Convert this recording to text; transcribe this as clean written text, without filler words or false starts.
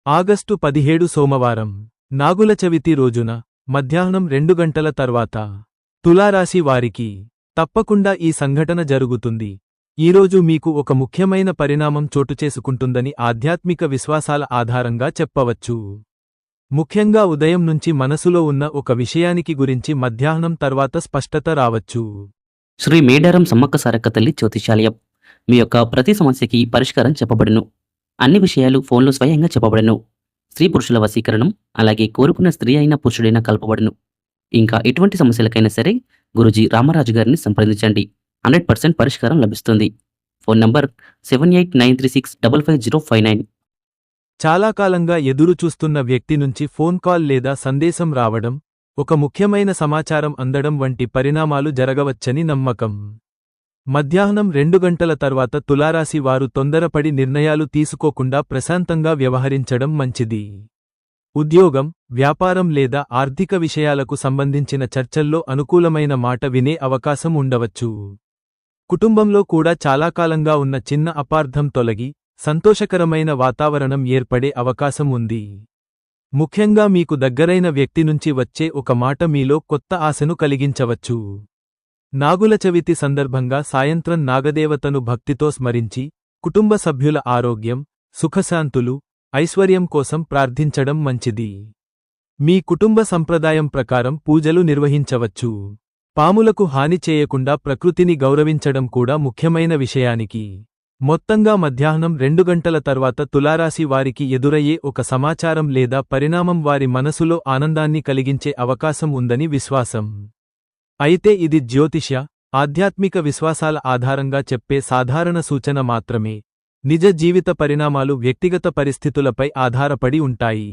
August 17 సోమవారం నాగుల చవితి రోజున మధ్యాహ్నం 2 గంటల తర్వాత తులారాశి వారికి తప్పకుండా ఈ సంఘటన జరుగుతుంది. ఈరోజు మీకు ఒక ముఖ్యమైన పరిణామం చోటుచేసుకుంటుందని ఆధ్యాత్మిక విశ్వాసాల ఆధారంగా చెప్పవచ్చు. ముఖ్యంగా ఉదయం నుంచి మనసులో ఉన్న ఒక విషయానికి గురించి మధ్యాహ్నం తర్వాత స్పష్టత రావచ్చు. శ్రీ మేడారం సమ్మక్క సారక్క తల్లి జ్యోతిషాలయం మీ యొక్క ప్రతి సమస్యకి పరిష్కారం చెప్పబడును. అన్ని విషయాలు ఫోన్లో స్వయంగా చెప్పబడును. స్త్రీ పురుషుల వశీకరణం, అలాగే కోరుకున్న స్త్రీ అయినా పురుషుడైనా కలపబడును. ఇంకా ఎటువంటి సమస్యలకైనా సరే గురూజీ రామరాజు గారిని సంప్రదించండి. 100% పరిష్కారం లభిస్తుంది. Phone number 7893655059. చాలా కాలంగా ఎదురు చూస్తున్న వ్యక్తి నుంచి ఫోన్ కాల్ లేదా సందేశం రావడం, ఒక ముఖ్యమైన సమాచారం అందడం వంటి పరిణామాలు జరగవచ్చని నమ్మకం. మధ్యాహ్నం 2 గంటల తర్వాత తులారాశి వారు తొందరపడి నిర్ణయాలు తీసుకోకుండా ప్రశాంతంగా వ్యవహరించడం మంచిది. ఉద్యోగం, వ్యాపారం లేదా ఆర్థిక విషయాలకు సంబంధించిన చర్చల్లో అనుకూలమైన మాట వినే అవకాశం ఉండవచ్చు. కుటుంబంలో కూడా చాలా కాలంగా ఉన్న చిన్న అపార్థం తొలగి సంతోషకరమైన వాతావరణం ఏర్పడే అవకాశం ఉంది. ముఖ్యంగా మీకు దగ్గరైన వ్యక్తి నుంచి వచ్చే ఒక మాట మీలో కొత్త ఆశను కలిగించవచ్చు. నాగుల చవితి సందర్భంగా సాయంత్రం నాగదేవతను భక్తితో స్మరించి కుటుంబ సభ్యుల ఆరోగ్యం, సుఖశాంతులు, ఐశ్వర్యం కోసం ప్రార్థించడం మంచిది. మీ కుటుంబ సంప్రదాయం ప్రకారం పూజలు నిర్వహించవచ్చు. పాములకు హాని చేయకుండా ప్రకృతిని గౌరవించడం కూడా ముఖ్యమైన విషయానికి. మొత్తంగా మధ్యాహ్నం 2 గంటల తర్వాత తులారాశి వారికి ఎదురయ్యే ఒక సమాచారం లేదా పరిణామం వారి మనసులో ఆనందాన్ని కలిగించే అవకాశం ఉందని విశ్వాసం. అయితే ఇది జ్యోతిష్య, ఆధ్యాత్మిక విశ్వాసాల ఆధారంగా చెప్పే సాధారణ సూచన మాత్రమే. నిజ జీవిత పరిణామాలు వ్యక్తిగత పరిస్థితులపై ఆధారపడి ఉంటాయి.